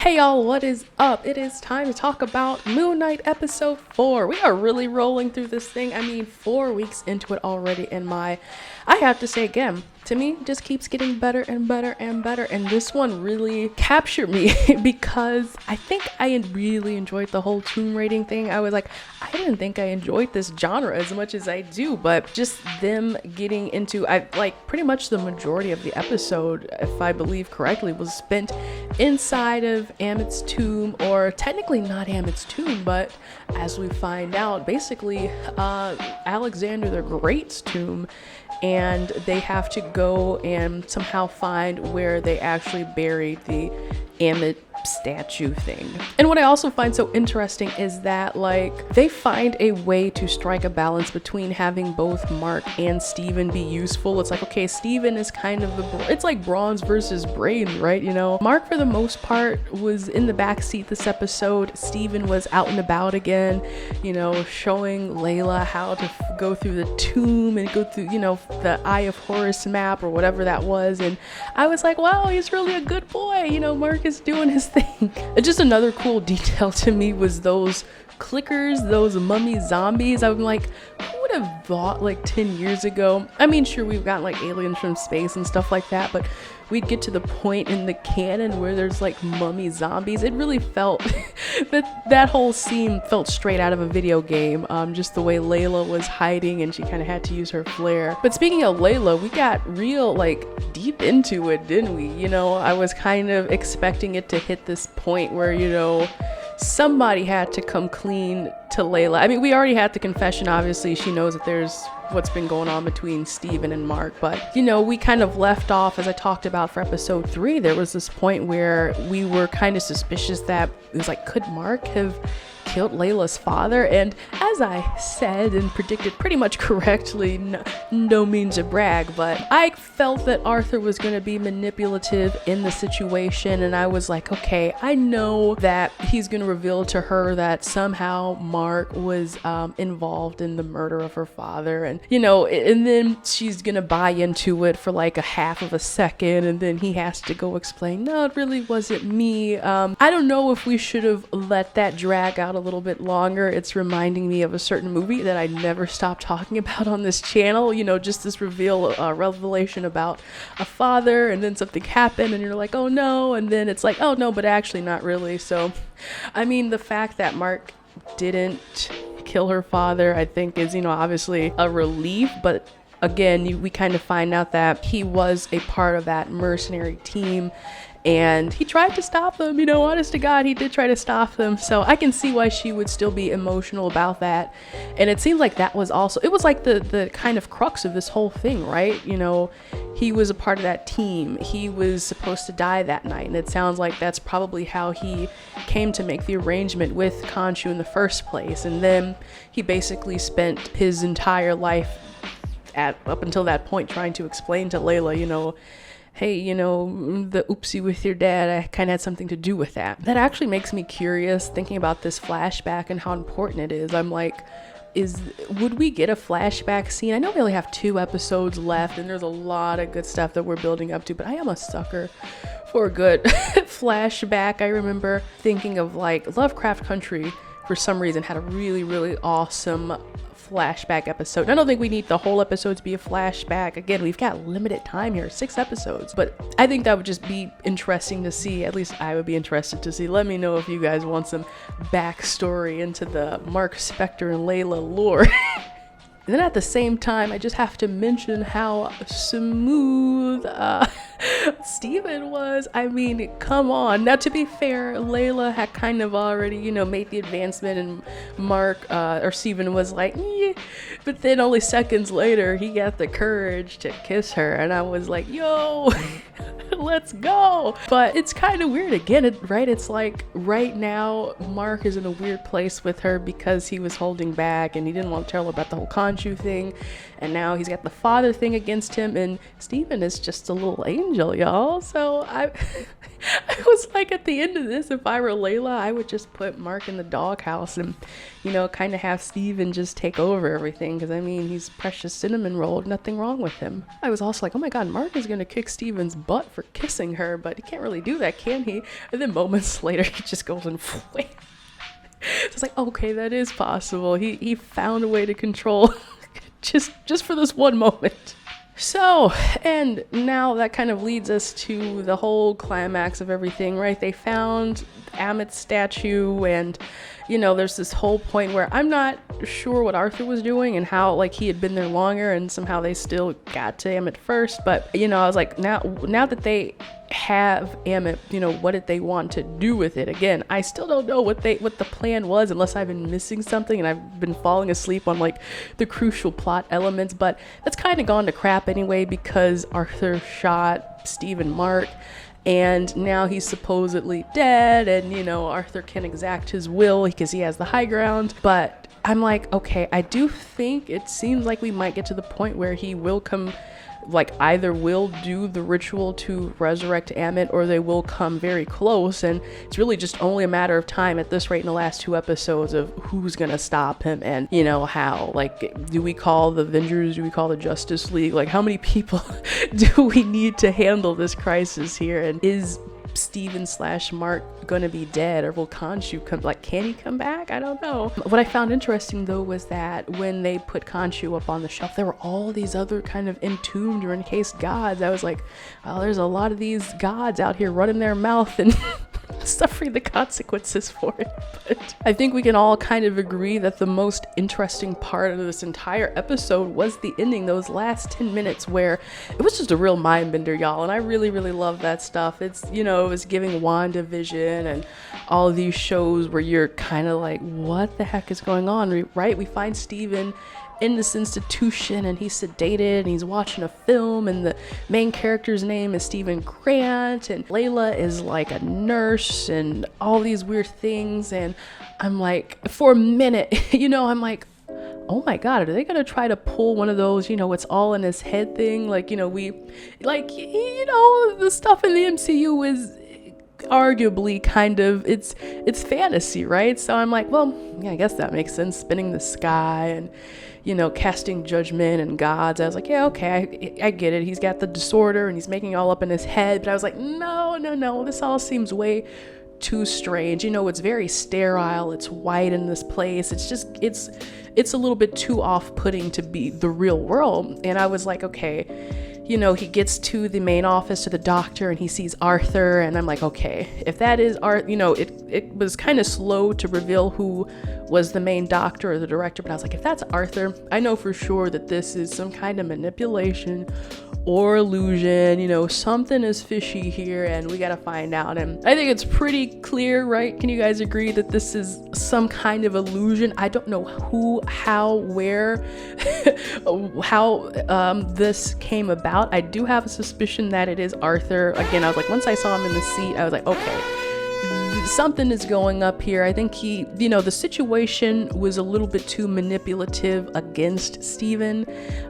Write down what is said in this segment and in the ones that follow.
Hey y'all, what is up? It is time to talk about Moon Knight episode 4. We are really rolling through this thing. 4 weeks into it already, and I have to say again, to me, just keeps getting better and better and better. And this one really captured me because I think I really enjoyed the whole tomb raiding thing. I was like, I didn't think I enjoyed this genre as much as I do, but just them getting into, pretty much the majority of the episode, if I believe correctly, was spent inside of Ammit's tomb, or technically not Ammit's tomb, but as we find out, basically Alexander the Great's tomb, and they have to go and somehow find where they actually buried the Ammit statue thing. And what I also find so interesting is that they find a way to strike a balance between having both Mark and Steven be useful. It's like, okay, Steven is kind of it's like bronze versus brain, right? You know, Mark for the most part was in the back seat this episode. Steven was out and about again, you know, showing Layla how to go through the tomb and go through, you know, the Eye of Horus map or whatever that was. And I was like, wow, he's really a good boy. You know, Mark is doing his thing. And just another cool detail to me was those clickers, those mummy zombies. I'm like, who would have thought 10 years ago? I mean, sure, we've got aliens from space and stuff like that, but we'd get to the point in the canon where there's mummy zombies. It really felt that whole scene felt straight out of a video game. Just the way Layla was hiding and she kind of had to use her flare. But speaking of Layla, we got real deep into it, didn't we? You know, I was kind of expecting it to hit this point where, you know, somebody had to come clean to Layla. I mean, we already had the confession, obviously. She knows that there's what's been going on between Steven and Mark, but you know, we kind of left off, as I talked about for episode 3, there was this point where we were kind of suspicious that it was could Mark have killed Layla's father? And as I said and predicted pretty much correctly, no means to brag, but I felt that Arthur was going to be manipulative in the situation, and I was like, okay, I know that he's going to reveal to her that somehow Mark was involved in the murder of her father, and you know, and then she's going to buy into it for a half of a second, and then he has to go explain, no, it really wasn't me. I don't know if we should have let that drag out a little bit longer. It's reminding me of a certain movie that I never stopped talking about on this channel. You know, just this revelation about a father, and then something happened and you're like, oh no, and then it's like, oh no, but actually not really. So I mean, the fact that Mark didn't kill her father, I think is, you know, obviously a relief, but again, we kind of find out that he was a part of that mercenary team, and he tried to stop them, you know, honest to God, he did try to stop them. So I can see why she would still be emotional about that. And it seems like that was also, it was the kind of crux of this whole thing, right? You know, he was a part of that team. He was supposed to die that night. And it sounds like that's probably how he came to make the arrangement with Khonshu in the first place. And then he basically spent his entire life up until that point trying to explain to Layla, you know, hey, you know, the oopsie with your dad, I kind of had something to do with that. That actually makes me curious thinking about this flashback and how important it is. I'm like, would we get a flashback scene? I know we only have 2 episodes left and there's a lot of good stuff that we're building up to, but I am a sucker for a good flashback. I remember thinking of Lovecraft Country for some reason had a really, really awesome flashback episode. I don't think we need the whole episode to be a flashback. Again, we've got limited time here, 6 episodes, but I think that would just be interesting to see. At least I would be interested to see. Let me know if you guys want some backstory into the Mark Spector and Layla lore. And then at the same time, I just have to mention how smooth Steven was. I mean, come on. Now, to be fair, Layla had kind of already, you know, made the advancement, and Mark, or Steven was like, yeah. But then only seconds later, he got the courage to kiss her, and I was like, yo, let's go. But it's kind of weird again, right? It's like right now, Mark is in a weird place with her because he was holding back and he didn't want to tell her about the whole Khonshu thing. And now he's got the father thing against him, and Steven is just a little angel, y'all. So I was like, at the end of this, if I were Layla, I would just put Mark in the doghouse and, kind of have Steven just take over everything. Because, I mean, he's precious cinnamon roll. Nothing wrong with him. I was also like, oh my God, Mark is going to kick Steven's butt for kissing her. But he can't really do that, can he? And then moments later, he just goes and wham. It's like, okay, that is possible. He found a way to control just for this one moment. So, and now that kind of leads us to the whole climax of everything, right? They found Ammit's statue, and there's this whole point where I'm not sure what Arthur was doing and how, like, he had been there longer and somehow they still got to Ammit first. But, I was like, now that they have Ammit, what did they want to do with it? Again, I still don't know what the plan was, unless I've been missing something and I've been falling asleep on, like, the crucial plot elements. But that's kind of gone to crap anyway, because Arthur shot Steve and Mark. And now he's supposedly dead, and, Arthur can exact his will because he has the high ground. But I'm like, okay, I do think it seems like we might get to the point where he will come, like, either will do the ritual to resurrect Ammit, or they will come very close. And it's really just only a matter of time at this rate in the last 2 episodes of who's gonna stop him and how. Like, do we call the Avengers? Do we call the Justice League? Like, how many people do we need to handle this crisis here? And is Steven / Mark gonna be dead, or will Khonshu come? Like, can he come back? I don't know. What I found interesting though was that when they put Khonshu up on the shelf, there were all these other kind of entombed or encased gods. I was like, well, there's a lot of these gods out here running their mouth and suffering the consequences for it. But I think we can all kind of agree that the most interesting part of this entire episode was the ending, those last 10 minutes where it was just a real mind bender, y'all. And I really, really love that stuff. It's, it was giving WandaVision and all of these shows where you're kind of like, what the heck is going on, right? We find Steven in this institution and he's sedated and he's watching a film, and the main character's name is Stephen Grant, and Layla is like a nurse and all these weird things. And I'm like, for a minute, I'm like, oh my God, are they gonna try to pull one of those, it's all in his head thing? Like, the stuff in the MCU is arguably kind of, it's fantasy, right? So I'm like, well, yeah, I guess that makes sense, spinning the sky and casting judgment and gods. I was like, yeah, okay, I get it. He's got the disorder and he's making it all up in his head. But I was like, no, this all seems way too strange. It's very sterile. It's white in this place. It's just, it's a little bit too off-putting to be the real world. And I was like, okay, he gets to the main office, to the doctor, and he sees Arthur, and I'm like, okay, if that is it was kind of slow to reveal who was the main doctor or the director, but I was like, if that's Arthur, I know for sure that this is some kind of manipulation or illusion, something is fishy here, and we gotta find out. And I think it's pretty clear, right? Can you guys agree that this is some kind of illusion? I don't know who, how, where, how this came about. I do have a suspicion that it is Arthur. Again, I was like, once I saw him in the seat, I was like, okay, something is going up here. I think he, the situation was a little bit too manipulative against Steven.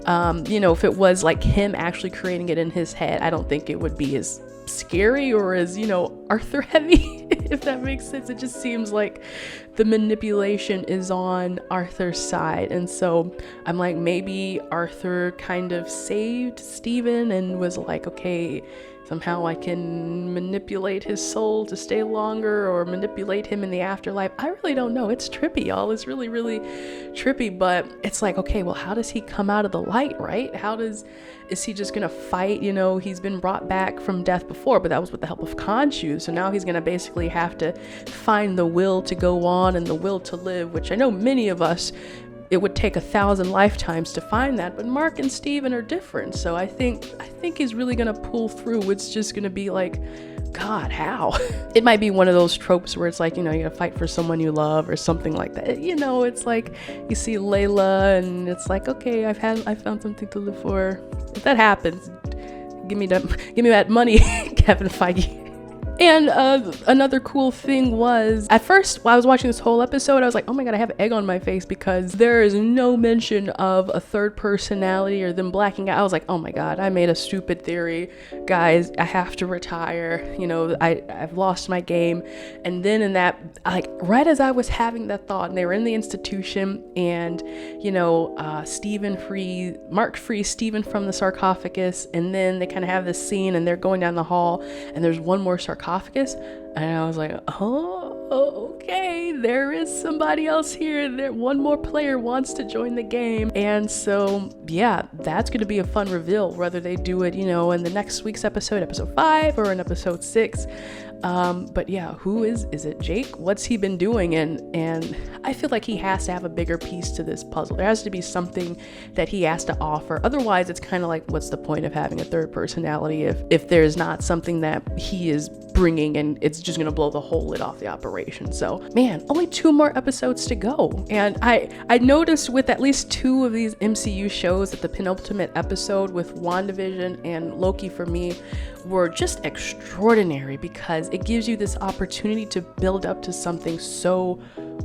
If it was like him actually creating it in his head, I don't think it would be as scary or as, Arthur heavy, if that makes sense. It just seems like the manipulation is on Arthur's side. And so I'm like, maybe Arthur kind of saved Steven and was like, okay, somehow I can manipulate his soul to stay longer, or manipulate him in the afterlife. I really don't know. It's trippy, y'all. It's really, really trippy. But it's like, okay, well, how does he come out of the light, right? Is he just gonna fight? He's been brought back from death before, but that was with the help of Khonshu. So now he's gonna basically have to find the will to go on and the will to live, which I know many of us, it would take 1,000 lifetimes to find that, but Mark and Steven are different. So I think he's really gonna pull through. It's just gonna be like, God, how? It might be one of those tropes where it's like, you gotta fight for someone you love or something like that. It's like you see Layla and it's like, okay, I found something to live for. If that happens, give me that money, Kevin Feige. And another cool thing was, at first while I was watching this whole episode, I was like, oh my god, I have egg on my face because there is no mention of a third personality or them blacking out. I was like, oh my god, I made a stupid theory, guys, I have to retire, you know, I've lost my game. And then in that, like right as I was having that thought, and they were in the institution, and you know, Mark frees Steven from the sarcophagus, and then they kind of have this scene and they're going down the hall and there's one more sarcophagus, and I was like, oh, okay, there is somebody else here. There, one more player wants to join the game. And so yeah, that's going to be a fun reveal, whether they do it, you know, in the next week's episode 5, or in episode 6. But yeah, who is it Jake? What's he been doing? And I feel like he has to have a bigger piece to this puzzle. There has to be something that he has to offer. Otherwise, it's kind of like, what's the point of having a third personality if there's not something that he is bringing, and it's just gonna blow the whole lid off the operation. So man, only 2 more episodes to go. And I noticed with at least 2 of these MCU shows that the penultimate episode with WandaVision and Loki for me were just extraordinary, because it gives you this opportunity to build up to something so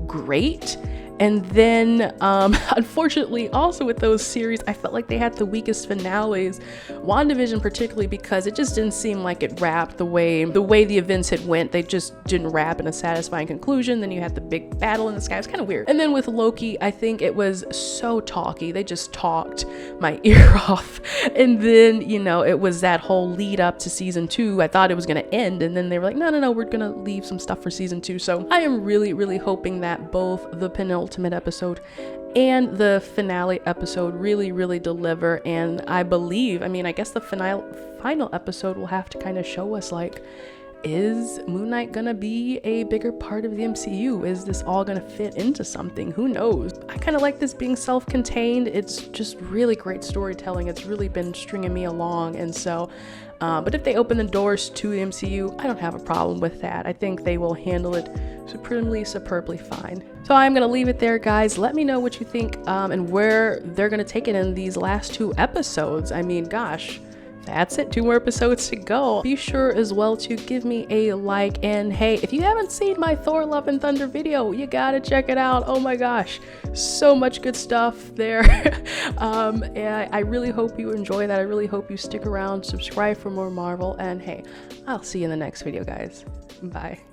great. And then unfortunately also with those series, I felt like they had the weakest finales. WandaVision particularly, because it just didn't seem like it wrapped the way the events had went. They just didn't wrap in a satisfying conclusion. Then you had the big battle in the sky. It's kind of weird. And then with Loki, I think it was so talky. They just talked my ear off. And then, you know, it was that whole lead up to season 2. I thought it was going to end, and then they were like, no, we're going to leave some stuff for season 2. So I am really, really hoping that both the penultimate episode and the finale episode really deliver. And I believe, I guess the final episode will have to kind of show us, like, is Moon Knight gonna be a bigger part of the MCU? Is this all gonna fit into something? Who knows? I kind of like this being self-contained. It's just really great storytelling. It's really been stringing me along. And so but if they open the doors to the MCU, I don't have a problem with that. I think they will handle it superbly fine. So I'm gonna leave it there, guys. Let me know what you think and where they're gonna take it in these last 2 episodes. I mean, gosh, that's it. 2 more episodes to go. Be sure as well to give me a like, and hey, if you haven't seen my Thor Love and Thunder video, you gotta check it out. Oh my gosh, so much good stuff there. And I really hope you enjoy that. I really hope you stick around, subscribe for more Marvel, and hey, I'll see you in the next video, guys. Bye.